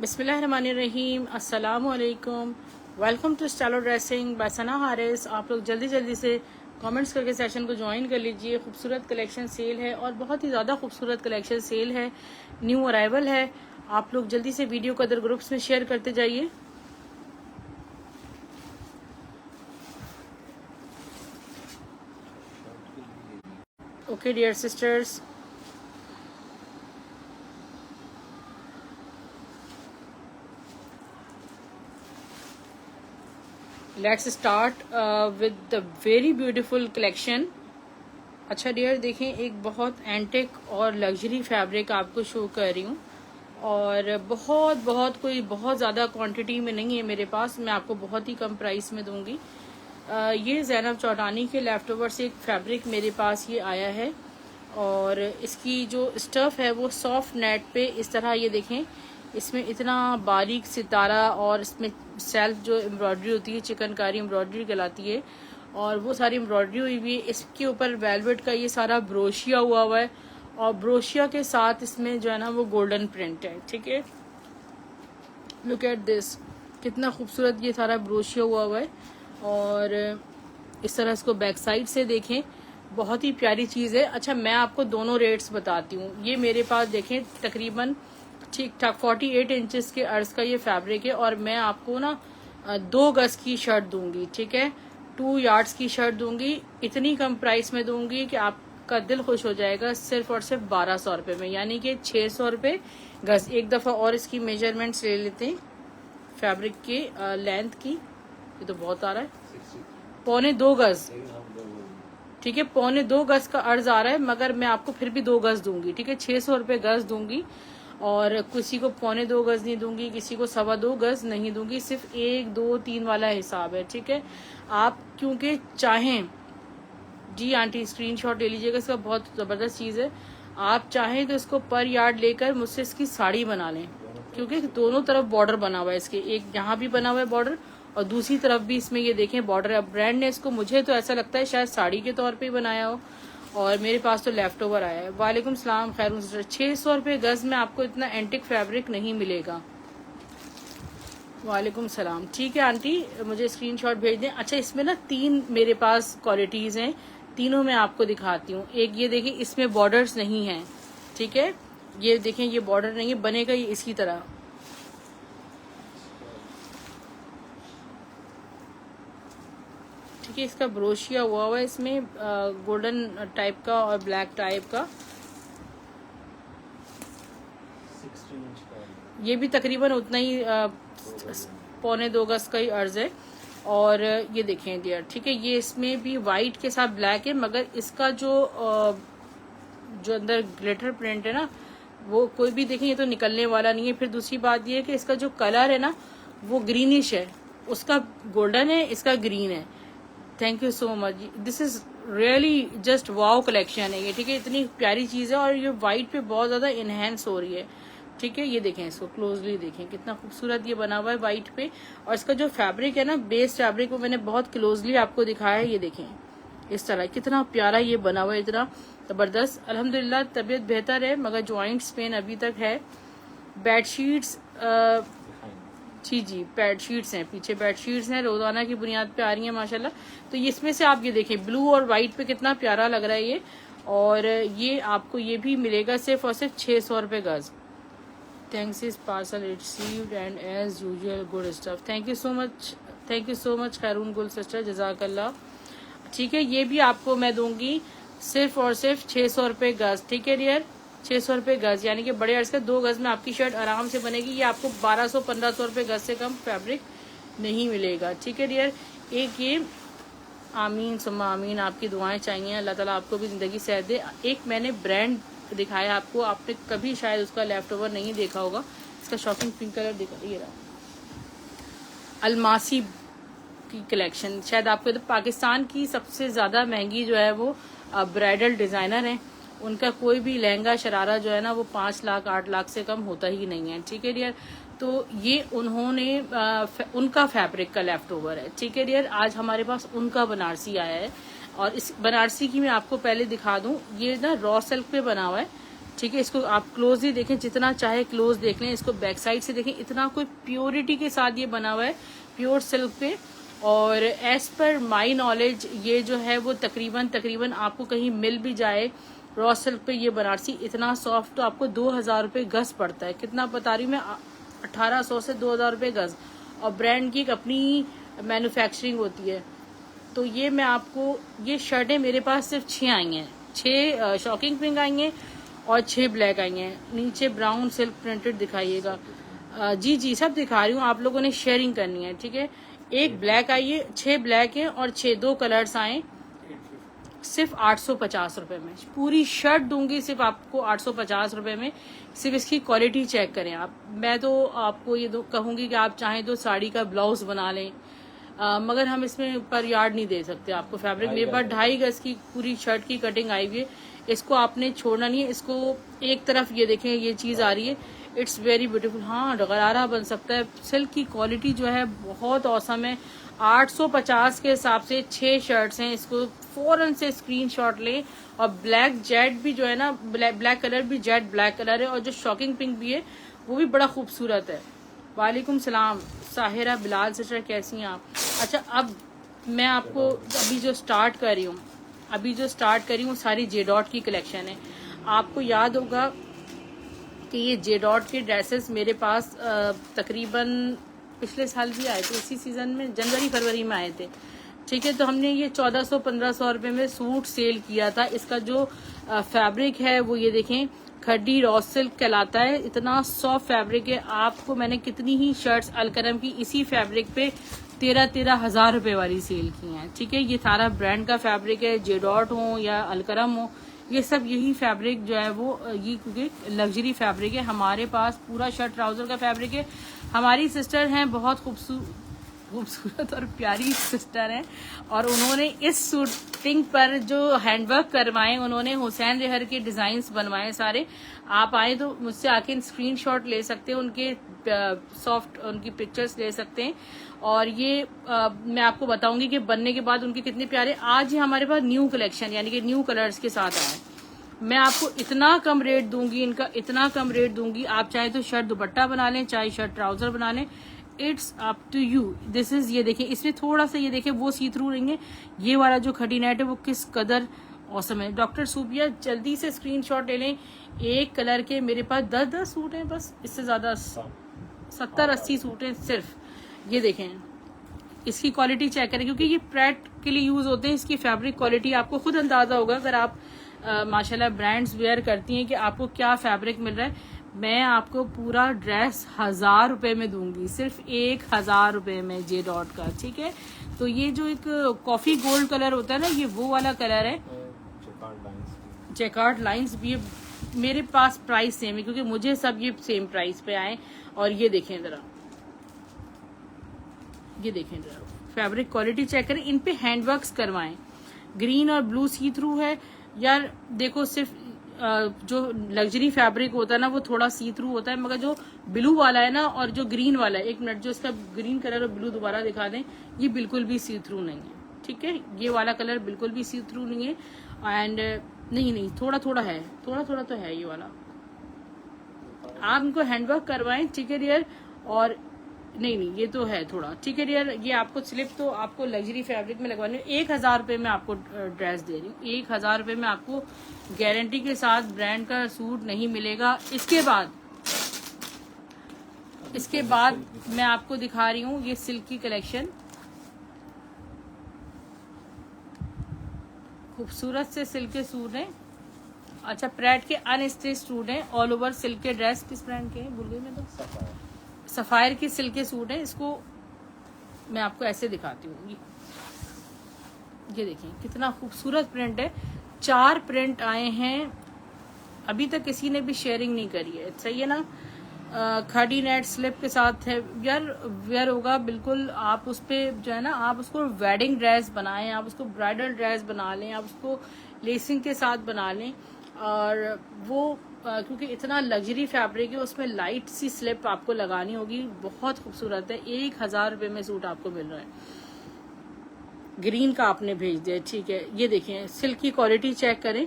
बिस्मिल्लाहिर्रहमानिर्रहीम, अस्सलामुअलैकुम। Welcome to stylo dressing by Sana Haris. आप लोग जल्दी जल्दी से कमेंट्स करके सेशन को ज्वाइन कर लीजिए। खूबसूरत कलेक्शन सेल है और बहुत ही ज़्यादा खूबसूरत कलेक्शन सेल है, न्यू अराइवल है। आप लोग जल्दी से वीडियो को अदर ग्रुप्स में शेयर करते जाइए। Okay dear sisters, let's start with the very beautiful collection. अच्छा डियर, देखें, एक बहुत एंटिक और लग्जरी फैब्रिक आपको शो कर रही हूँ और बहुत बहुत ज़्यादा क्वांटिटी में नहीं है मेरे पास। मैं आपको बहुत ही कम प्राइस में दूंगी। ये ज़ैनब चौटानी के लेफ्ट ओवर से एक फैब्रिक मेरे पास ये आया है और इसकी जो स्टफ़ है वो सॉफ्ट नेट पे इस तरह, ये देखें, इसमें इतना बारीक सितारा और इसमें सेल्फ जो एम्ब्रॉयडरी होती है, चिकनकारी एम्ब्रॉयडरी कहलाती है, और वो सारी एम्ब्रॉयडरी हुई हुई है। इसके ऊपर वेलवेट का ये सारा ब्रोशिया हुआ है और ब्रोशिया के साथ इसमें जो है ना वो गोल्डन प्रिंट है। ठीक है, लुक एट दिस, कितना खूबसूरत ये सारा ब्रोशिया हुआ है। और इस तरह इसको बैक साइड से देखें, बहुत ही प्यारी चीज़ है। अच्छा, मैं आपको दोनों रेट्स बताती हूँ। ये मेरे पास देखें तकरीबन ठीक ठाक 48 इंचेस के अर्ज का ये फैब्रिक है और मैं आपको ना 2 गज की शर्ट दूंगी। ठीक है, 2 यार्ड्स की शर्ट दूंगी। इतनी कम प्राइस में दूंगी कि आपका दिल खुश हो जाएगा, सिर्फ और सिर्फ 1200 रुपये में, यानी कि 600 रुपये गज। एक दफ़ा और इसकी मेजरमेंट्स ले लेते हैं फैब्रिक के लेंथ की। ये तो बहुत आ रहा है, 2.25 गज। ठीक है, 2.25 गज का अर्ज आ रहा है, मगर मैं आपको फिर भी 2 गज दूंगी। ठीक है, 600 रुपये गज दूंगी और किसी को 2.25 गज नहीं दूंगी, किसी को 2.25 गज नहीं दूंगी। सिर्फ 1, 2, 3 वाला हिसाब है। ठीक है, आप क्योंकि चाहें, जी आंटी स्क्रीनशॉट ले लीजिएगा, इसका बहुत ज़बरदस्त चीज़ है। आप चाहें तो इसको पर यार्ड लेकर मुझसे इसकी साड़ी बना लें, क्योंकि दोनों तरफ बॉर्डर बना हुआ है इसके। एक यहाँ भी बना हुआ है बॉर्डर और दूसरी तरफ भी इसमें ये देखें बॉर्डर है। ब्रांड ने इसको, मुझे तो ऐसा लगता है शायद साड़ी के तौर पे ही बनाया हो और मेरे पास तो लेफ्ट ओवर आया है। वालेकुम सलाम, खैर। 600 रुपये गज में आपको इतना एंटिक फैब्रिक नहीं मिलेगा। वालेकुम सलाम। ठीक है आंटी, मुझे स्क्रीनशॉट भेज दें। अच्छा, इसमें ना 3 मेरे पास क्वालिटीज़ हैं, तीनों मैं आपको दिखाती हूँ। एक ये देखिए, इसमें बॉर्डर्स नहीं हैं। ठीक है, ये देखें, ये बॉर्डर नहीं है, बनेगा ये इसी तरह। ठीक है, इसका ब्रोशिया हुआ है इसमें गोल्डन टाइप का और ब्लैक टाइप का। ये भी तकरीबन उतना ही 2.25 गज का ही अर्ज है। और ये देखें डियर, ठीक है, ये इसमें भी वाइट के साथ ब्लैक है, मगर इसका जो अंदर ग्लिटर प्रिंट है ना, वो कोई भी देखें, ये तो निकलने वाला नहीं है। फिर दूसरी बात ये है कि इसका जो कलर है ना वो ग्रीनिश है, उसका गोल्डन है, इसका ग्रीन है। Thank you so much. This is really just wow collection है ये। ठीक है, इतनी प्यारी चीज़ है और ये वाइट पे बहुत ज़्यादा इनहेंस हो रही है। ठीक है, ये देखें, इसको क्लोजली देखें, कितना खूबसूरत ये बना हुआ है वाइट पे। और इसका जो फैब्रिक है ना, बेस फैब्रिक, वो मैंने बहुत क्लोजली आपको दिखाया है। ये देखें इस तरह कितना प्यारा ये बना हुआ है, इतना ज़बरदस्त। अल्हम्दुलिल्लाह तबीयत बेहतर है, मगर जॉइंट्स पेन अभी तक है। बेडशीट्स, जी बेडशीट्स हैं, पीछे बेडशीट्स हैं, रोजाना की बुनियाद पे आ रही हैं माशाल्लाह। तो इसमें से आप ये देखें, ब्लू और वाइट पे कितना प्यारा लग रहा है ये। और ये आपको ये भी मिलेगा सिर्फ और सिर्फ 600 रुपये गज। Thanks is parcel received and as usual good stuff. Thank you so much, thank you so much Khairun Gul sister, जजाकल्ला। ठीक है, ये भी आपको मैं दूंगी सिर्फ और सिर्फ 600 रुपये गज। ठीक है डियर, 600 रुपये गज, यानी कि बड़े अर्ज का 2 गज में आपकी शर्ट आराम से बनेगी। ये आपको 1200-1500 रुपये गज से कम फैब्रिक नहीं मिलेगा। ठीक है डियर, एक ये, आमीन सुम्मा आमीन, आपकी दुआएं चाहिए, अल्लाह ताला आपको भी ज़िंदगी सेहत दे। एक मैंने ब्रांड दिखाया आपको, आपने कभी शायद उसका लेफ्ट ओवर नहीं देखा होगा। इसका शॉकिंग पिंक कलर दिखा, ये रहा, अलमासी की कलेक्शन। शायद आपको, तो पाकिस्तान की सबसे ज़्यादा महंगी जो है वो ब्राइडल डिज़ाइनर हैं, उनका कोई भी लहंगा शरारा जो है ना वो 5 लाख 8 लाख से कम होता ही नहीं है। ठीक है डियर, तो ये उन्होंने उनका फैब्रिक का लेफ्ट ओवर है। ठीक है डियर, आज हमारे पास उनका बनारसी आया है और इस बनारसी की मैं आपको पहले दिखा दूं। ये ना रॉ सिल्क पे बना हुआ है। ठीक है, इसको आप क्लोजली देखें, जितना चाहे क्लोज देख लें, इसको बैक साइड से देखें, इतना कोई प्योरिटी के साथ ये बना हुआ है, प्योर सिल्क पे। और एज पर माई नॉलेज ये जो है वो तकरीबन आपको कहीं मिल भी जाए रॉ सिल्क पे, ये बनारसी इतना सॉफ्ट, तो आपको 2000 रुपये गज पड़ता है। कितना बता रही हूँ मैं, 1800 से 2000 रुपये गज। और ब्रांड की एक अपनी मैन्युफैक्चरिंग होती है। तो ये मैं आपको, ये शर्टें मेरे पास सिर्फ 6 आई हैं, 6 शॉकिंग पिंक आई हैं और 6 ब्लैक आई हैं। नीचे ब्राउन सिल्क प्रिंटेड दिखाइएगा। जी जी सब दिखा रही हूँ, आप लोगों ने शेयरिंग करनी है, ठीक है। एक ब्लैक आई है, 6 ब्लैक है और 2 कलर्स आए, सिर्फ 850 रुपए में। पूरी शर्ट दूंगी सिर्फ आपको 850 रुपए में। सिर्फ इसकी क्वालिटी चेक करें आप। मैं तो आपको ये कहूंगी कि आप चाहें तो साड़ी का ब्लाउज बना लें, मगर हम इसमें पर यार्ड नहीं दे सकते आपको फैब्रिक। मेरे पास 2.5 गज की पूरी शर्ट की कटिंग आई हुई है, इसको आपने छोड़ना नहीं है। इसको एक तरफ ये देखें, ये चीज आ रही है, इट्स वेरी ब्यूटीफुल। हाँ, गरारा बन सकता है। सिल्क की क्वालिटी जो है बहुत औसम है। 850 के हिसाब से 6 शर्ट्स हैं, इसको फौरन से स्क्रीनशॉट लें। और ब्लैक जेट भी जो है ना, ब्लैक कलर भी जेट ब्लैक कलर है, और जो शॉकिंग पिंक भी है वो भी बड़ा खूबसूरत है। वालेकुम सलाम साहिरा बिलाल सिस्टर, कैसी हैं आप? अच्छा, अब मैं आपको अभी जो स्टार्ट कर रही हूँ सारी जे डॉट की कलेक्शन है। आपको याद होगा कि ये जे डॉट के ड्रेसेस मेरे पास तकरीबन पिछले साल भी आए थे, इसी सीजन में जनवरी फरवरी में आए थे, ठीक है। तो हमने ये 1400-1500 रुपये में सूट सेल किया था। इसका जो फैब्रिक है वो ये देखें, खड्डी रॉ सिल्क कहलाता है। इतना सॉफ्ट फैब्रिक है। आपको मैंने कितनी ही शर्ट्स अलकरम की इसी फैब्रिक पे 13 हजार रुपए वाली सेल की हैं, ठीक है। ये सारा ब्रांड का फैब्रिक है, जे डॉट हो या अलकरम हो, ये सब यही फैब्रिक जो है वो, ये क्योंकि लग्जरी फैब्रिक है। हमारे पास पूरा शर्ट ट्राउजर का फैब्रिक है। हमारी सिस्टर हैं, बहुत खूबसूरत और प्यारी सिस्टर हैं, और उन्होंने इस शूटिंग पर जो हैंडवर्क करवाए, उन्होंने हुसैन रेहर के डिजाइन्स बनवाए सारे। आप आए तो मुझसे आके स्क्रीनशॉट ले सकते हैं, उनके सॉफ्ट उनकी पिक्चर्स ले सकते हैं। और ये मैं आपको बताऊंगी कि बनने के बाद उनके कितने प्यारे। आज ही हमारे पास न्यू कलेक्शन यानी कि न्यू कलर्स के साथ आए। मैं आपको इतना कम रेट दूंगी, इनका इतना कम रेट दूंगी। आप चाहे तो शर्ट दुपट्टा बना लें, चाहे शर्ट ट्राउजर बना लें, it's up to you. This is, ये देखिए, इसमें थोड़ा सा ये देखिए वो सी थ्रू रहेंगे। ये वाला जो खड़ी नेट है वो किस कदर औसम है। डॉक्टर सूबिया जल्दी से स्क्रीनशॉट ले लें। एक कलर के मेरे पास 10 सूट हैं बस, इससे ज्यादा 70-80 सूट हैं सिर्फ। ये देखें, इसकी क्वालिटी चेक करें, क्योंकि ये प्रैट के लिए यूज होते हैं। इसकी फैब्रिक क्वालिटी आपको खुद अंदाजा होगा अगर आप माशाल्लाह ब्रांड्स वेयर करती हैं कि आपको क्या फैब्रिक मिल रहा है। मैं आपको पूरा ड्रेस 1000 रुपए में दूंगी, सिर्फ 1000 रुपए में, जे डॉट का, ठीक है। तो ये जो एक कॉफी गोल्ड कलर होता है ना, ये वो वाला कलर है। चेकार्ड लाइंस भी मेरे पास प्राइस सेम है, क्योंकि मुझे सब ये सेम प्राइस पे आए। और ये देखें जरा, ये देखें जरा, फैब्रिक क्वालिटी चेक करें। इन पे हैंडवर्क्स करवाएं। ग्रीन और ब्लू सी थ्रू है यार। देखो, सिर्फ जो लग्जरी फैब्रिक होता है ना वो थोड़ा सी थ्रू होता है, मगर जो ब्लू वाला है ना और जो ग्रीन वाला है, एक मिनट, जो इसका ग्रीन कलर और ब्लू दोबारा दिखा दें, ये बिल्कुल भी सी थ्रू नहीं है, ठीक है। ये वाला कलर बिल्कुल भी सी थ्रू नहीं है। एंड नहीं, थोड़ा थोड़ा है, थोड़ा तो है ये वाला। आप इनको हैंडवर्क करवाएं, ठीक है डियर। और नहीं, ये तो है थोड़ा, ठीक है डियर। ये आपको स्लिप तो आपको लग्जरी फैब्रिक में लगवानी है। 1000 रुपए में आपको ड्रेस दे रही हूँ। 1000 रुपए में आपको गारंटी के साथ ब्रांड का सूट नहीं मिलेगा। इसके बाद मैं आपको दिखा रही हूँ ये सिल्क की कलेक्शन। खूबसूरत से सिल्क के सूट हैं। अच्छा, प्रैट के अनस्टिच सूट हैं, ऑल ओवर सिल्क के ड्रेस। किस ब्रांड के हैं भूल गई मैं तो। सफायर की सिल्क के सूट है। इसको मैं आपको ऐसे दिखाती हूँ। ये देखिए कितना खूबसूरत प्रिंट है। 4 प्रिंट आए हैं, अभी तक किसी ने भी शेयरिंग नहीं करी है, सही है ना। खड़ी नेट स्लिप के साथ है यार, वेयर होगा बिल्कुल। आप उस पे जो है ना, आप उसको वेडिंग ड्रेस बनाएं, आप उसको ब्राइडल ड्रेस बना लें, आप उसको लेसिंग के साथ बना लें। और वो क्योंकि इतना लग्जरी फैब्रिक है, उसमें लाइट सी स्लिप आपको लगानी होगी। बहुत खूबसूरत है। 1000 रुपए में सूट आपको मिल रहा है। ग्रीन का आपने भेज दिया, ठीक है। ये देखें, सिल्क की क्वालिटी चेक करें,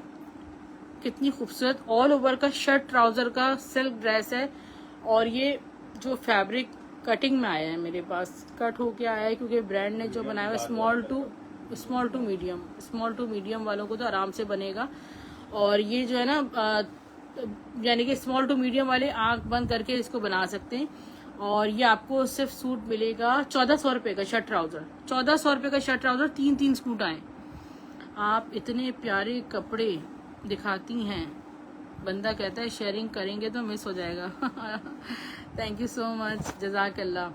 कितनी खूबसूरत ऑल ओवर का शर्ट ट्राउजर का सिल्क ड्रेस है। और ये जो फैब्रिक कटिंग में आया है मेरे पास, कट होके आया है क्योंकि ब्रांड ने जो बनाया है स्मॉल टू मीडियम वालों को तो आराम से बनेगा। और ये जो है ना यानी कि स्मॉल टू मीडियम वाले आंख बंद करके इसको बना सकते हैं। और ये आपको सिर्फ सूट मिलेगा 1400 रुपये का शर्ट ट्राउजर, 1400 रुपये का शर्ट ट्राउजर, 3 सूट आए। आप इतने प्यारे कपड़े दिखाती हैं, बंदा कहता है शेयरिंग करेंगे तो मिस हो जाएगा। थैंक यू सो मच, जज़ाकल्लाह।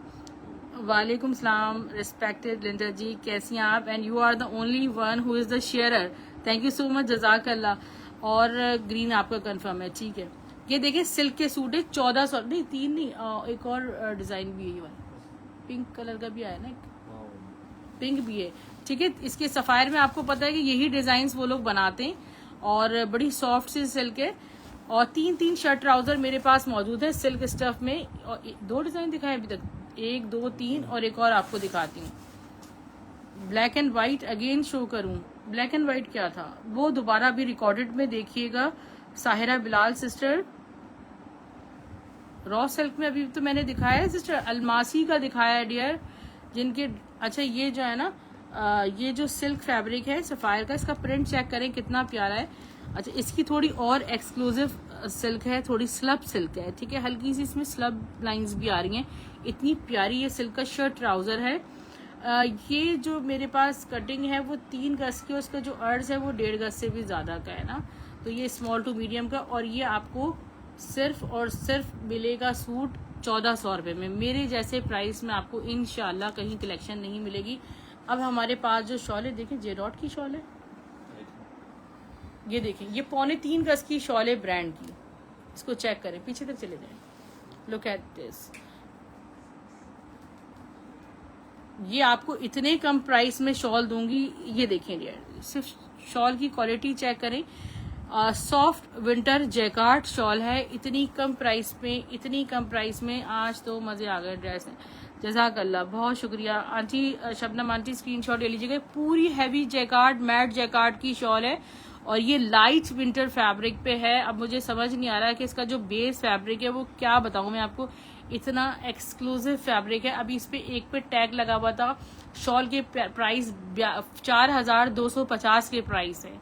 वालेकुम सलाम रिस्पेक्टेड लिंडा जी, कैसी हैं आप? And you are the only one who is the sharer, thank you so much, जज़ाकल्लाह। और ग्रीन आपका कंफर्म है, ठीक है। ये देखिए सिल्क के सूट है 1400, नहीं 3 नहीं, एक और डिजाइन भी है, ये वाला पिंक कलर का भी आया ना, एक पिंक भी है, ठीक है। इसके सफायर में आपको पता है कि यही डिजाइन वो लोग बनाते हैं और बड़ी सॉफ्ट सी सिल्क है। और 3 शर्ट ट्राउजर मेरे पास मौजूद है सिल्क स्टफ में। और 2 डिजाइन दिखाए अभी तक, 1 2 3 और एक और आपको दिखाती हूँ। Black and white again show करूँ, ब्लैक एंड व्हाइट क्या था वो दोबारा भी रिकॉर्डेड में देखिएगा। Sahira Bilal sister, raw silk में अभी तो मैंने दिखाया है सिस्टर, अलमासी का दिखाया है डियर, जिनके अच्छा ये जो है ना ये जो सिल्क फैब्रिक है सफायर का, इसका प्रिंट चेक करें कितना प्यारा है। अच्छा इसकी थोड़ी और एक्सक्लूसिव सिल्क है, थोड़ी स्लब सिल्क है, ठीक है, हल्की सी इसमें स्लब लाइंस भी आ रही हैं। इतनी प्यारी ये सिल्क का शर्ट ट्राउजर है। ये जो मेरे पास कटिंग है वो 3 गज की, उसका जो अर्ज है वो 1.5 गज से भी ज्यादा का है ना। तो ये स्मॉल टू मीडियम का, और ये आपको सिर्फ और सिर्फ मिलेगा सूट 1400 रुपये में। मेरे जैसे प्राइस में आपको इंशाल्लाह कहीं कलेक्शन नहीं मिलेगी। अब हमारे पास जो शॉल है, देखें जेडॉट की शॉल है, ये देखें, ये 3.25 गज की शॉल है ब्रांड की, इसको चेक करें, पीछे तक चले जाएं, लुक एट दिस। ये आपको इतने कम प्राइस में शॉल दूंगी, ये देखें यार, सिर्फ शॉल की क्वालिटी चेक करें। सॉफ्ट विंटर जैकार्ड शॉल है, इतनी कम प्राइस में, आज तो मजे आ गए ड्रेस में। जज़ाकल्लाह, बहुत शुक्रिया आंटी, शबनम आंटी स्क्रीनशॉट ले लीजिएगा। पूरी हैवी जैकार्ड, मैट जैकार्ड की शॉल है और ये लाइट विंटर फैब्रिक पे है। अब मुझे समझ नहीं आ रहा है कि इसका जो बेस फैब्रिक है वो क्या बताऊं मैं आपको, इतना एक्सक्लूसिव फैब्रिक है। अभी इस पे एक पे टैग लगा हुआ था, शॉल के प्राइस 4250 के प्राइस है,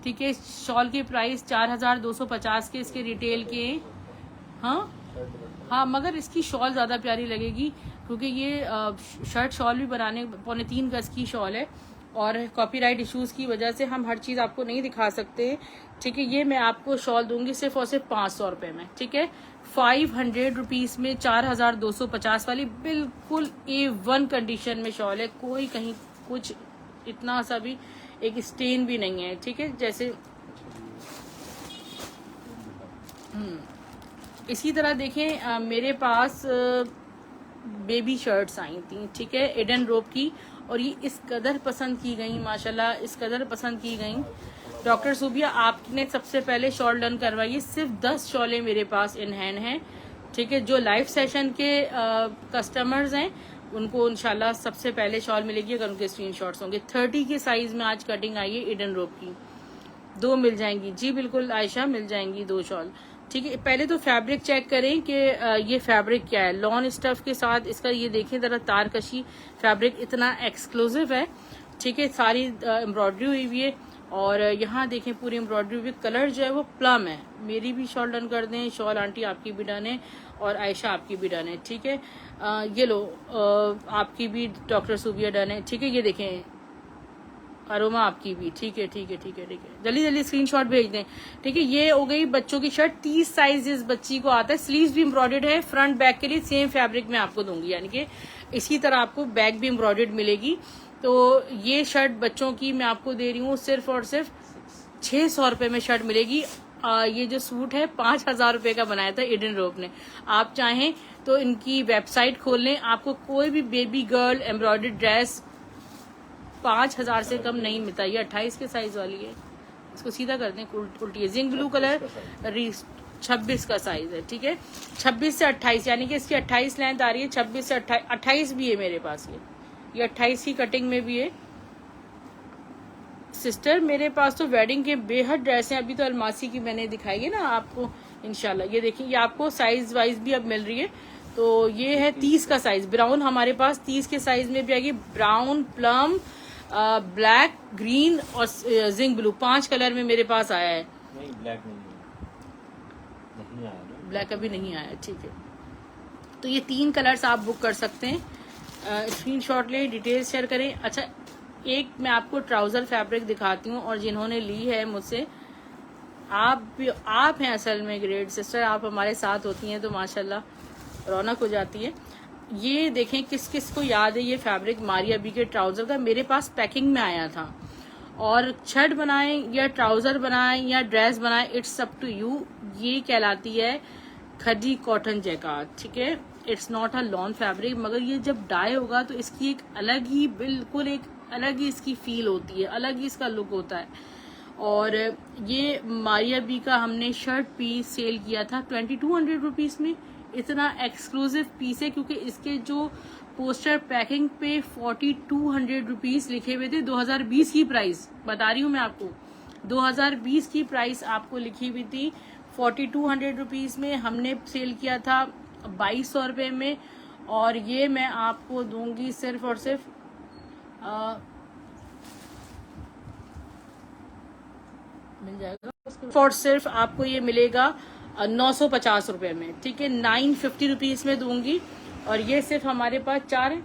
ठीक है, शॉल के प्राइस 4250 के, इसके रिटेल के। हाँ मगर इसकी शॉल ज्यादा प्यारी लगेगी क्योंकि ये शर्ट शॉल भी बनाने 3.25 गज की शॉल है और कॉपीराइट इश्यूज की वजह से हम हर चीज आपको नहीं दिखा सकते, ठीक है। ये मैं आपको शॉल दूंगी सिर्फ और सिर्फ 500 रुपए में, ठीक है, 500 रुपीज में 4250 वाली बिल्कुल A1 कंडीशन में शॉल है, कोई कहीं कुछ इतना सा भी एक स्टेन भी नहीं है, ठीक है। जैसे इसी तरह देखें मेरे पास बेबी शर्ट्स आई थी, ठीक है, एडन रोप की, और ये इस कदर पसंद की गई माशाल्लाह, इस कदर पसंद की गई। डॉक्टर सुबिया आपने सबसे पहले शॉल डन करवाई, सिर्फ 10 शॉलें मेरे पास इन हैंड हैं, ठीक है। जो लाइव सेशन के कस्टमर्स हैं उनको इंशाल्लाह सबसे पहले शॉल मिलेगी अगर उनके स्क्रीनशॉट्स होंगे। 30 के साइज में आज कटिंग आई है एडन रोप की, 2 मिल जाएंगी जी, बिल्कुल आयशा, मिल जाएंगी 2 शॉल, ठीक है। पहले तो फैब्रिक चेक करें कि ये फैब्रिक क्या है, लॉन स्टफ के साथ इसका ये देखें जरा, तारकशी फैब्रिक इतना एक्सक्लूसिव है, ठीक है, सारी एम्ब्रॉयडरी हुई हुई है और यहाँ देखें पूरी एम्ब्रॉयडरी हुई, कलर जो है वो प्लम है। मेरी भी शॉल डन कर दें, शॉल आंटी आपकी भी डन है और आयशा आपकी भी डन है, ठीक है। ये लो आपकी भी डॉक्टर सुबिया डन है, ठीक है। ये देखें अरोमा आपकी भी, ठीक है, ठीक है, ठीक है, ठीक है, जल्दी जल्दी स्क्रीनशॉट भेज दें, ठीक है। ये हो गई बच्चों की शर्ट, 30 साइज इस बच्ची को आता है, स्लीव्स भी एम्ब्रॉयडर्ड है, फ्रंट बैक के लिए सेम फैब्रिक में आपको दूंगी, यानी कि इसी तरह आपको बैक भी एम्ब्रॉयडर्ड मिलेगी। तो ये शर्ट बच्चों की मैं आपको दे रही हूँ सिर्फ और सिर्फ 600 रुपए में शर्ट मिलेगी। ये जो सूट है 5000 रुपए का बनाया था एडन रोप ने। आप चाहें तो इनकी वेबसाइट खोल लें, आपको कोई भी बेबी गर्ल एम्ब्रॉयडर्ड ड्रेस 5000 से कम नहीं मिलता। ये 28 के साइज वाली है, इसको सीधा कर दें, उल्टी है, जिंक ब्लू कलर, 26 का साइज है, ठीक है, 26 से 28, यानी कि इसकी 28 लेंथ आ रही है, 26 से 28 भी है मेरे पास, ये 28 की कटिंग में भी है, सिस्टर मेरे पास तो वेडिंग के बेहद ड्रेस हैं। अभी तो अलमासी की मैंने दिखाई है ना आपको इंशाल्लाह। ये देखिए, ये आपको साइज वाइज भी अब मिल रही है। तो ये है 30 का साइज, ब्राउन हमारे पास 30 के साइज में भी आएगी। ब्राउन, प्लम, ब्लैक, ग्रीन और जिंक ब्लू, 5 कलर में मेरे पास आया है। नहीं, ब्लैक नहीं आया, ब्लैक अभी नहीं आया, ठीक है। तो ये 3 कलर्स आप बुक कर सकते हैं। स्क्रीनशॉट ले, डिटेल्स शेयर करें। अच्छा, एक मैं आपको ट्राउजर फैब्रिक दिखाती हूँ, और जिन्होंने ली है मुझसे, आप हैं असल में ग्रेट सिस्टर, आप हमारे साथ होती हैं तो माशाल्लाह रौनक हो जाती है। ये देखें, किस किस को याद है ये फैब्रिक मारिया बी के ट्राउजर का, मेरे पास पैकिंग में आया था। और शर्ट बनाएं या ट्राउजर बनाएं या ड्रेस बनाएं, इट्स अप टू यू। ये कहलाती है खदी कॉटन जैकार्ड, ठीक है। It's not a lawn fabric, मगर ये जब डाई होगा तो इसकी एक अलग ही, बिल्कुल एक अलग ही इसकी फील होती है, अलग ही इसका लुक होता है। और ये मारिया बी का हमने शर्ट पीस सेल किया था 2200 रुपीज में। इतना एक्सक्लूसिव पीस है क्योंकि इसके जो पोस्टर पैकिंग पे 4200 रुपीज लिखे हुए थे। 2020 की प्राइस बता रही हूँ मैं आपको, 2020 की प्राइस आपको लिखी हुई थी 4200 रुपीज में। हमने सेल किया था 2200 रुपये में, और ये मैं आपको दूंगी सिर्फ और सिर्फ मिल जाएगा और सिर्फ आपको ये मिलेगा 950 रुपये में, ठीक है। 950 रुपीज में दूंगी, और ये सिर्फ हमारे पास 4 है।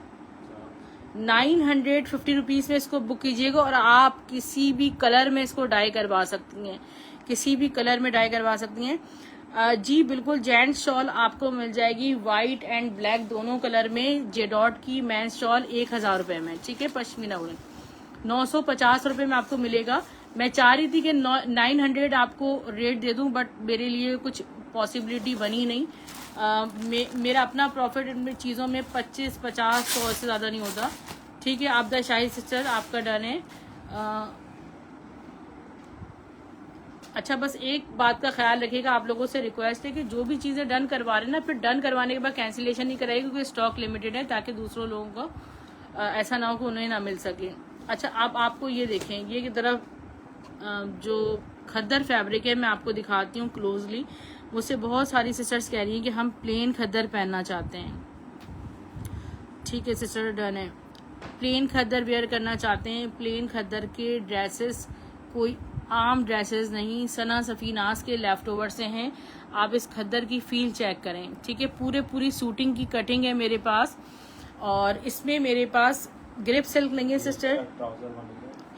950 रुपीज में इसको बुक कीजिएगा, और आप किसी भी कलर में इसको डाई करवा सकती हैं, किसी भी कलर में डाई करवा सकती हैं। जी बिल्कुल, जेंट्स शॉल आपको मिल जाएगी व्हाइट एंड ब्लैक दोनों कलर में, जेडॉट की मेंस शॉल 1000 रुपये में, ठीक है। पश्मीना वुलन 950 रुपये में आपको मिलेगा। मैं चाह रही थी कि 900 आपको रेट दे दूं, बट मेरे लिए कुछ पॉसिबिलिटी बनी नहीं। मेरा अपना प्रॉफिट इन चीज़ों में 25, 50, 100 से ज़्यादा नहीं होता, ठीक है। आप द शाही सिस्टर, आपका डन है। अच्छा, बस एक बात का ख्याल रखिएगा, आप लोगों से रिक्वेस्ट है कि जो भी चीज़ें डन करवा रहे हैं ना, फिर डन करवाने के बाद कैंसिलेशन नहीं कराइए, क्योंकि स्टॉक लिमिटेड है, ताकि दूसरों लोगों को ऐसा ना हो कि उन्हें ना मिल सके। अच्छा, अब आपको ये देखें, ये की तरफ जो खद्दर फैब्रिक है मैं आपको दिखाती हूँ क्लोजली। मुझसे बहुत सारी सिस्टर्स कह रही हैं कि हम प्लेन खद्दर पहनना चाहते हैं, ठीक है सिस्टर, डन है। प्लेन खद्दर वेयर करना चाहते हैं, प्लेन खद्दर के ड्रेसेस कोई आम ड्रेसेस नहीं, सना सफीनास के लेफ्ट ओवर से हैं। आप इस खद्दर की फील चेक करें, ठीक है। पूरी सूटिंग की कटिंग है मेरे पास, और इसमें मेरे पास ग्रिप सिल्क नहीं है सिस्टर,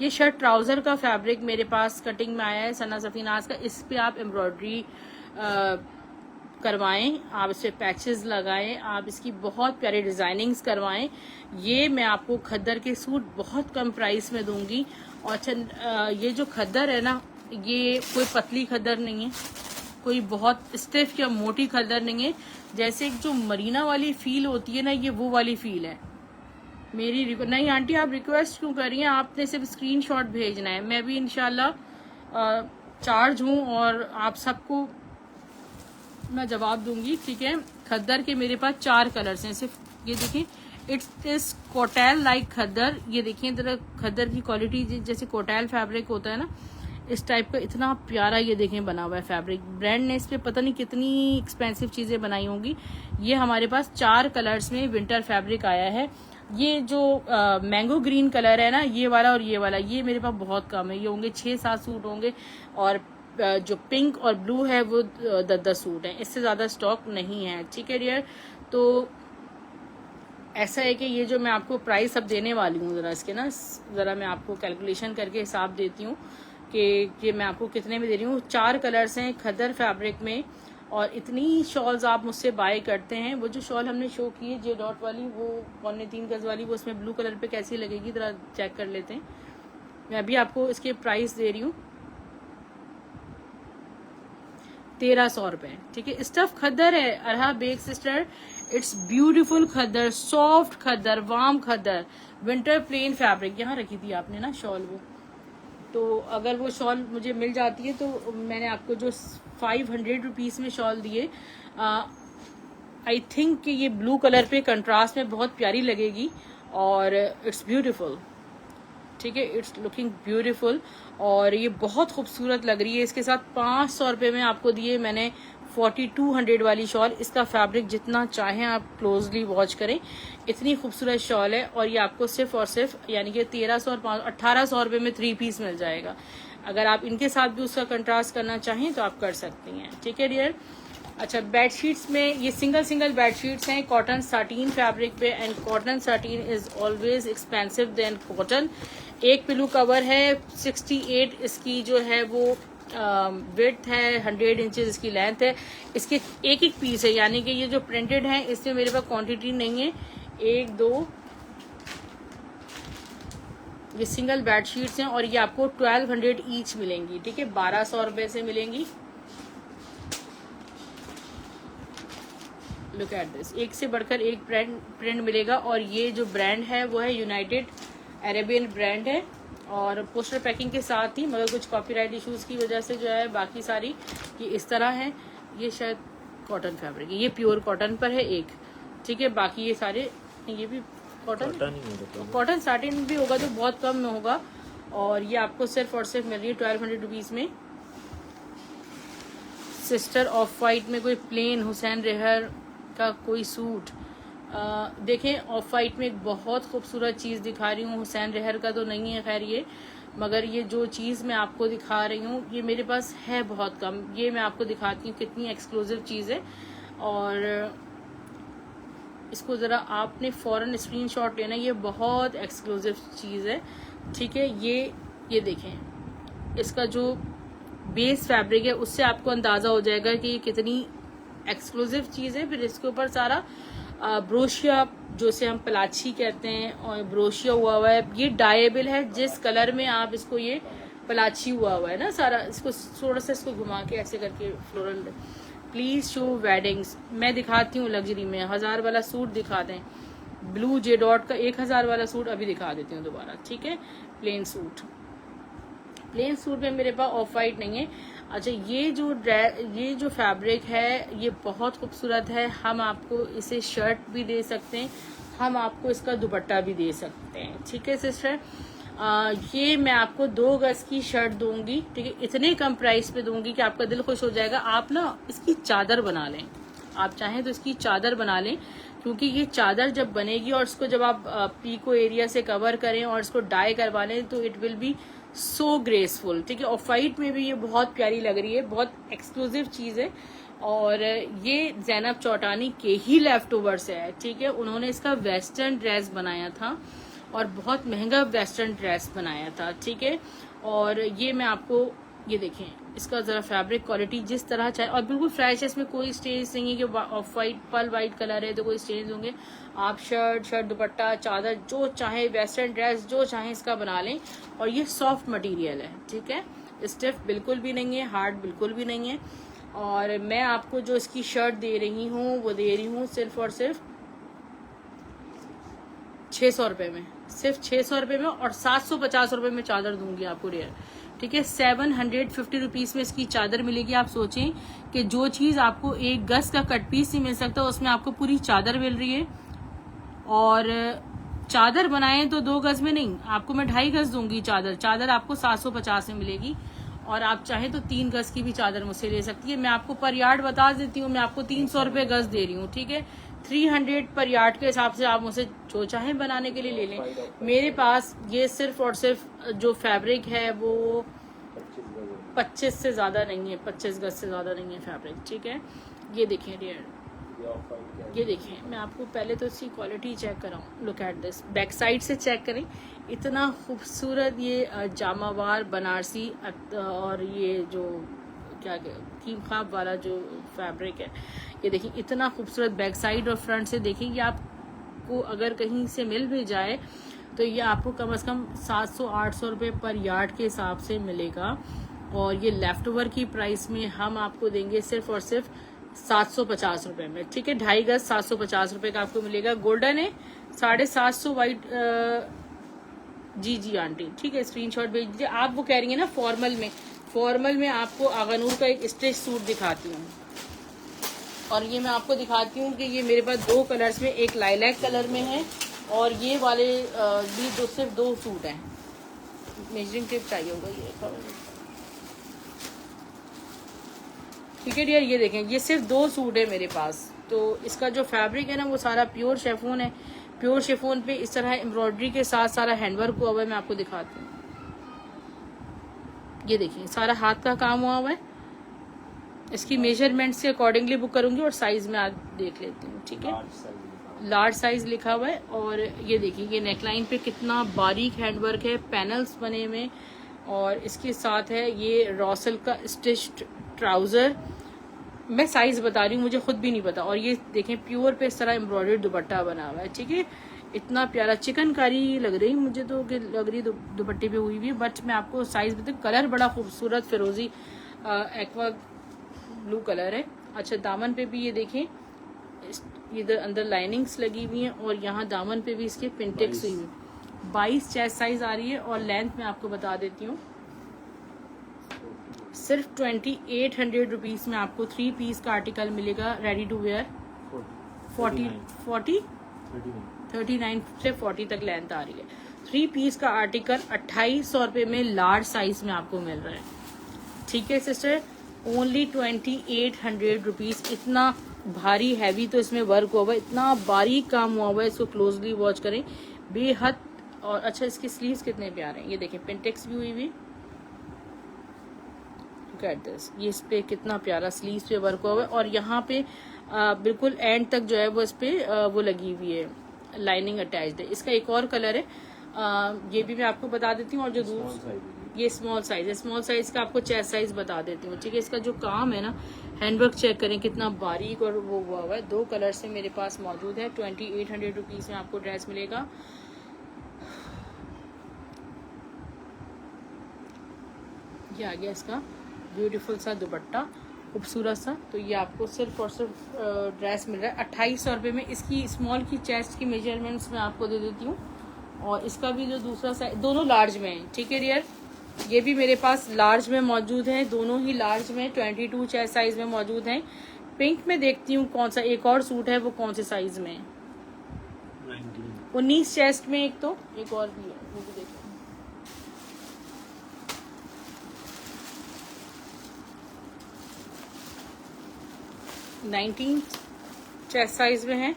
ये शर्ट ट्राउजर का फैब्रिक मेरे पास कटिंग में आया है सना सफीनास का। इस पे आप एम्ब्रॉयडरी करवाएं, आप इस पे पैचेस लगाएं, आप इसकी बहुत प्यारी डिजाइनिंग्स करवाएं। ये मैं आपको खद्दर के सूट बहुत कम प्राइस में दूंगी। और अच्छा, ये जो खद्दर है ना, ये कोई पतली खद्दर नहीं है, कोई बहुत स्टिफ या मोटी खद्दर नहीं है। जैसे जो मरीना वाली फील होती है ना, ये वो वाली फील है मेरी। नहीं आंटी, आप रिक्वेस्ट क्यों कर रही हैं? आपने सिर्फ स्क्रीनशॉट भेजना है, मैं भी इंशाल्लाह चार्ज हूँ और आप सबको मैं जवाब दूंगी, ठीक है। खद्दर के मेरे पास 4 कलर्स हैं सिर्फ, ये देखिए, इट्स इज कोटैल लाइक खद्दर। ये देखिए तरह खद्दर की क्वालिटी जैसे कोटैल फैब्रिक होता है ना, इस टाइप का इतना प्यारा ये देखें बना हुआ है फैब्रिक। ब्रांड ने इस पे पता नहीं कितनी एक्सपेंसिव चीजें बनाई होंगी। ये हमारे पास 4 कलर्स में विंटर फैब्रिक आया है। ये जो मैंगो ग्रीन कलर है ना, ये वाला और ये वाला, ये मेरे पास बहुत कम है, ये होंगे 6-7 सूट होंगे। और जो पिंक और ब्लू है वो 10-10 सूट है, इससे ज्यादा स्टॉक नहीं है, ठीक है डियर। तो ऐसा है कि ये जो मैं आपको प्राइस अब देने वाली हूँ, जरा इसके ना जरा मैं आपको कैलकुलेशन करके हिसाब देती हूँ कि मैं आपको कितने में दे रही हूँ। 4 कलर्स हैं खद्दर फैब्रिक में, और इतनी शॉल्स आप मुझसे बाय करते हैं। वो जो शॉल हमने शो की है जे डॉट वाली, वो 3.25 गज वाली, वो उसमें ब्लू कलर पे कैसी लगेगी जरा चेक कर लेते हैं। मैं अभी आपको इसके प्राइस दे रही हूँ 1300 रुपए, ठीक है। स्टफ खद्दर है Arha Baig sister, it's beautiful khaddar, soft khaddar, warm khaddar, winter plain fabric. यहाँ रखी थी आपने ना शॉल, वो तो अगर वो शॉल मुझे मिल जाती है तो मैंने आपको जो 500 रुपीज में शॉल दिए, आई थिंक कि ये ब्लू कलर पे कंट्रास्ट में बहुत प्यारी लगेगी, और इट्स ब्यूटीफुल। ठीक है, इट्स लुकिंग ब्यूटीफुल और ये बहुत खूबसूरत लग रही है। इसके साथ 500 रुपये में आपको दिए मैंने 4200 वाली शॉल। इसका फैब्रिक जितना चाहें आप क्लोजली वॉच करें, इतनी खूबसूरत शॉल है। और ये आपको सिर्फ और सिर्फ यानी कि 1300 और 1800 रुपये में 3 पीस मिल जाएगा। अगर आप इनके साथ भी उसका कंट्रास्ट करना चाहें तो आप कर सकती हैं। ठीक है डियर। अच्छा, बेडशीट्स में ये सिंगल बेडशीट्स हैं कॉटन साटीन फैब्रिक पे, and cotton satin is always expensive than cotton. एक पिलो कवर है 68, इसकी जो है वो विड्थ है 100 इंचेस, इसकी लेंथ है। इसके एक पीस है, यानी कि ये जो प्रिंटेड है इसमें मेरे पास क्वांटिटी नहीं है। 1 2 ये सिंगल बेडशीट्स हैं और ये आपको 1200 ईच मिलेंगी। ठीक है, 1200 रुपये से मिलेंगी। लुक एट दिस, एक से बढ़कर एक प्रिंट मिलेगा। और ये जो ब्रांड है वो है यूनाइटेड अरेबियन ब्रांड है और पोस्टर पैकिंग के साथ ही, मगर कुछ कॉपीराइट इश्यूज की वजह से जो है बाकी सारी ये इस तरह है। ये शायद कॉटन फैब्रिक है, ये प्योर कॉटन पर है एक। ठीक है, बाकी ये सारे ये भी कॉटन साटिन भी होगा तो बहुत कम में होगा। और ये आपको सिर्फ और सिर्फ मिल रही है 1200 रुपीज में। सिस्टर ऑफ वाइट में कोई प्लेन हुसैन रेहर का कोई सूट, देखें ऑफ वाइट में एक बहुत खूबसूरत चीज़ दिखा रही हूँ। हुसैन रेहर का तो नहीं है खैर ये, मगर ये जो चीज़ मैं आपको दिखा रही हूँ ये मेरे पास है बहुत कम। ये मैं आपको दिखाती हूँ कितनी एक्सक्लूसिव चीज़ है। और इसको ज़रा आपने फ़ौरन स्क्रीनशॉट लेना, ये बहुत एक्सक्लूसिव चीज़ है। ठीक है, ये देखें, इसका जो बेस फैब्रिक है उससे आपको अंदाज़ा हो जाएगा कि ये कितनी एक्सक्लूसिव चीज़ है। फिर इसके ऊपर सारा ब्रोशिया, जो से हम पलाची कहते हैं, और ब्रोशिया हुआ है। ये डायेबल है, जिस कलर में आप इसको, ये पलाची हुआ है ना सारा। इसको थोड़ा सा इसको घुमा के ऐसे करके फ्लोरल। Please show weddings. मैं दिखाती हूँ लग्जरी में 1000 वाला सूट दिखा दें। ब्लू जे डॉट का 1000 वाला सूट अभी दिखा देती हूँ दोबारा। ठीक है, प्लेन सूट में मेरे पास ऑफ वाइट नहीं है। अच्छा, ये जो फैब्रिक है ये बहुत खूबसूरत है। हम आपको इसे शर्ट भी दे सकते हैं, हम आपको इसका दुपट्टा भी दे सकते हैं। ठीक है सिस्टर, ये मैं आपको 2 गज की शर्ट दूंगी। ठीक है, इतने कम प्राइस पे दूंगी कि आपका दिल खुश हो जाएगा। आप ना इसकी चादर बना लें, आप चाहें तो इसकी चादर बना लें, क्योंकि ये चादर जब बनेगी और इसको जब आप पीको एरिया से कवर करें और इसको डाई करवा लें तो it will be so graceful. ठीक है, ऑफ वाइट में भी ये बहुत प्यारी लग रही है, बहुत एक्सक्लूसिव चीज़ है। और ये जैनब चौटानी के ही लेफ्ट ओवर से है। ठीक है, उन्होंने इसका वेस्टर्न ड्रेस बनाया था और बहुत महंगा वेस्टर्न ड्रेस बनाया था। ठीक है, और ये मैं आपको, ये देखें इसका जरा फैब्रिक क्वालिटी जिस तरह चाहे, और बिल्कुल फ्रेश है, इसमें कोई स्टेज नहीं है कि ऑफ वाइट पल वाइट कलर है तो कोई स्टेज होंगे। आप शर्ट दुपट्टा चादर जो चाहे, वेस्टर्न ड्रेस जो चाहे इसका बना लें। और ये सॉफ्ट मटेरियल है। ठीक है, स्टिफ बिल्कुल भी नहीं है, हार्ड बिल्कुल भी नहीं है। और मैं आपको जो इसकी शर्ट दे रही हूँ वो दे रही हूँ सिर्फ और सिर्फ 600 रुपये में, सिर्फ 600 रुपये में। और 750 रुपये में चादर दूंगी आपको रेयर। ठीक है, 750 रुपीज में इसकी चादर मिलेगी। आप सोचें कि जो चीज आपको 1 गज का कट पीस ही मिल सकता है उसमें आपको पूरी चादर मिल रही है। और चादर बनाएं तो 2 गज में नहीं, आपको मैं 2.5 गज दूंगी चादर आपको 750 में मिलेगी। और आप चाहें तो 3 गज की भी चादर मुझसे ले सकती है। मैं आपको पर यार्ड बता देती हूँ, मैं आपको 300 रुपये गज दे रही हूँ। ठीक है, 300 पर यार्ड के हिसाब से आप मुझसे जो चाहें बनाने के लिए ले लें। मेरे पास ये सिर्फ और सिर्फ जो फैब्रिक है वो 25 से ज्यादा नहीं है, 25 गज से ज्यादा नहीं है फैब्रिक। ठीक है, ये देखें रेयर, ये देखें, मैं आपको पहले तो इसकी क्वालिटी चेक कराऊं। Look at this, back side से चेक करें, इतना खूबसूरत ये जामावार बनारसी और ये जो क्या कीम खाब वाला जो फैब्रिक है, ये देखिए इतना खूबसूरत बैक साइड और फ्रंट से। देखिए ये आपको अगर कहीं से मिल भी जाए तो ये आपको कम से कम 700-800 रुपये पर यार्ड के हिसाब से मिलेगा। और ये लेफ्ट ओवर की प्राइस में हम आपको देंगे सिर्फ और सिर्फ 750 रुपये में। ठीक है, 2.5 गज 750 रुपये का आपको मिलेगा। गोल्डन है 750 वाइट। जी आंटी, ठीक है, स्क्रीनशॉट भेज दीजिए। आप वो कह रही है ना फॉर्मल में आपको आगानूर का एक स्टिच सूट दिखाती हूँ। और ये मैं आपको दिखाती हूँ कि ये मेरे पास 2 कलर्स में, एक लाइलैक कलर में है और ये वाले भी सिर्फ 2 सूट हैं। मेजरिंग टेप चाहिए होगा ये। ठीक है डियर, ये देखें, ये सिर्फ 2 सूट है मेरे पास। तो इसका जो फैब्रिक है ना वो सारा प्योर शेफोन है। प्योर शेफोन पे इस तरह एम्ब्रॉयडरी के साथ सारा हैंडवर्क हुआ हुआ है। मैं आपको दिखाती हूँ, ये देखिए सारा हाथ का काम हुआ हुआ है। इसकी मेजरमेंट से अकॉर्डिंगली बुक करूंगी और साइज में आज देख लेती हूँ। ठीक है, लार्ज साइज लिखा हुआ है। और ये देखिए ये नेकलाइन पे कितना बारीक हैंडवर्क है, पैनल्स बने हुए। और इसके साथ है ये रॉसल का स्टिच्ड ट्राउजर। मैं साइज बता रही हूँ, मुझे खुद भी नहीं पता। और ये देखें प्योर पे इस तरह एम्ब्रॉयडर्ड दुपट्टा बना हुआ है। ठीक है, इतना प्यारा चिकनकारी लग रही मुझे तो, कि लग रही दुपट्टे पे हुई भी। बट मैं आपको साइज बताऊँ, कलर बड़ा खूबसूरत फिरोजी एक्वा ब्लू कलर है। अच्छा, दामन पे भी ये देखें, इधर अंदर लाइनिंग्स लगी हुई हैं और यहाँ दामन पे भी इसके पिंटेक्स हुई हुई। 22 चेस्ट साइज आ रही है। और लेंथ में आपको बता देती हूँ, सिर्फ 2800 रुपीज़ में आपको 3 पीस का आर्टिकल मिलेगा रेडी टू वेयर। 39 से 40 तक लेंथ आ रही है। 3 पीस का आर्टिकल 2800 रुपये में लार्ज साइज में आपको मिल रहा है। ठीक है सिस्टर, ओनली 2800 रुपीज़। इतना भारी हैवी तो इसमें वर्क हुआ हुआ है, इतना बारीक काम हुआ हुआ है। इसको क्लोजली वॉच करें, बेहद। और अच्छा, इसके स्लीव्स कितने प्यारे हैं, ये देखें पिंटेक्स भी हुई हुई। गेट दिस, ये इस पे कितना प्यारा स्लीव्स पे वर्क हुआ हुआ है। और यहाँ पे बिल्कुल एंड तक जो है वो इस पे वो लगी हुई है, लाइनिंग अटैच्ड है। इसका एक और कलर है, ये भी मैं आपको बता देती हूँ। और जो ये स्मॉल साइज है, स्मॉल साइज का आपको चेस्ट साइज बता देती हूँ। ठीक है, इसका जो काम है ना, हैंडवर्क चेक करें कितना बारीक और वो हुआ हुआ है। 2 कलर से मेरे पास मौजूद है। 2800 रुपीज़ में आपको ड्रेस मिलेगा। ये आ गया इसका ब्यूटीफुल सा दुपट्टा, खूबसूरत सा। तो ये आपको सिर्फ और सिर्फ ड्रेस मिल रहा है 2800 रुपये में। इसकी स्मॉल की चेस्ट की मेजरमेंट्स मैं आपको दे देती हूँ। और इसका भी जो दूसरा साइज, दोनों लार्ज में है। ठीक है डियर, ये भी मेरे पास लार्ज में मौजूद है, दोनों ही लार्ज में 22 चेस्ट साइज में मौजूद हैं। पिंक में देखती हूँ कौन सा एक और सूट है, वो कौन से साइज में है। 19 चेस्ट में एक, तो एक और भी है, वो भी देखो। 19 चेस्ट साइज में है।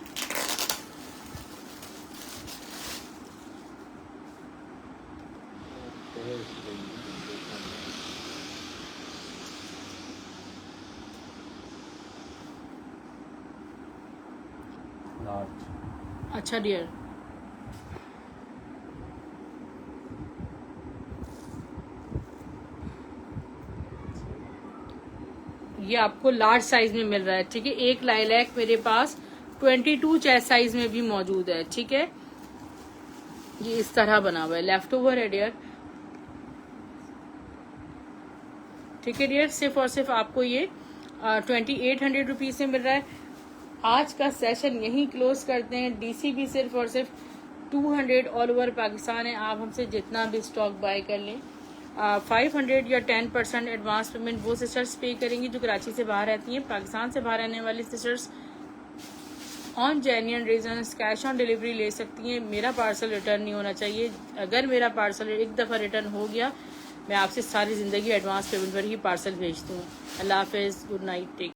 अच्छा डियर, ये आपको लार्ज साइज में मिल रहा है। ठीक है, एक लाइलैक मेरे पास 22 चेस्ट साइज में भी मौजूद है। ठीक है, ये इस तरह बना हुआ है, लेफ्ट ओवर है डियर। ठीक है डियर, सिर्फ और सिर्फ आपको ये 2800 रुपीज से मिल रहा है। आज का सेशन यहीं क्लोज करते हैं। डीसी भी सिर्फ और सिर्फ 200 ऑल ओवर पाकिस्तान है। आप हमसे जितना भी स्टॉक बाय कर लें, 500 या 10% एडवांस पेमेंट वो सिस्टर्स पे करेंगी जो कराची से बाहर रहती हैं। पाकिस्तान से बाहर रहने वाली sisters on genuine reasons cash on delivery ले सकती हैं। मेरा पार्सल रिटर्न नहीं होना चाहिए। अगर मेरा पार्सल एक दफ़ा रिटर्न हो गया, मैं आपसे सारी ज़िंदगी एडवांस पेमेंट पर ही पार्सल भेजती हूँ। अल्लाह हाफ़िज़, गुड नाइट, टेक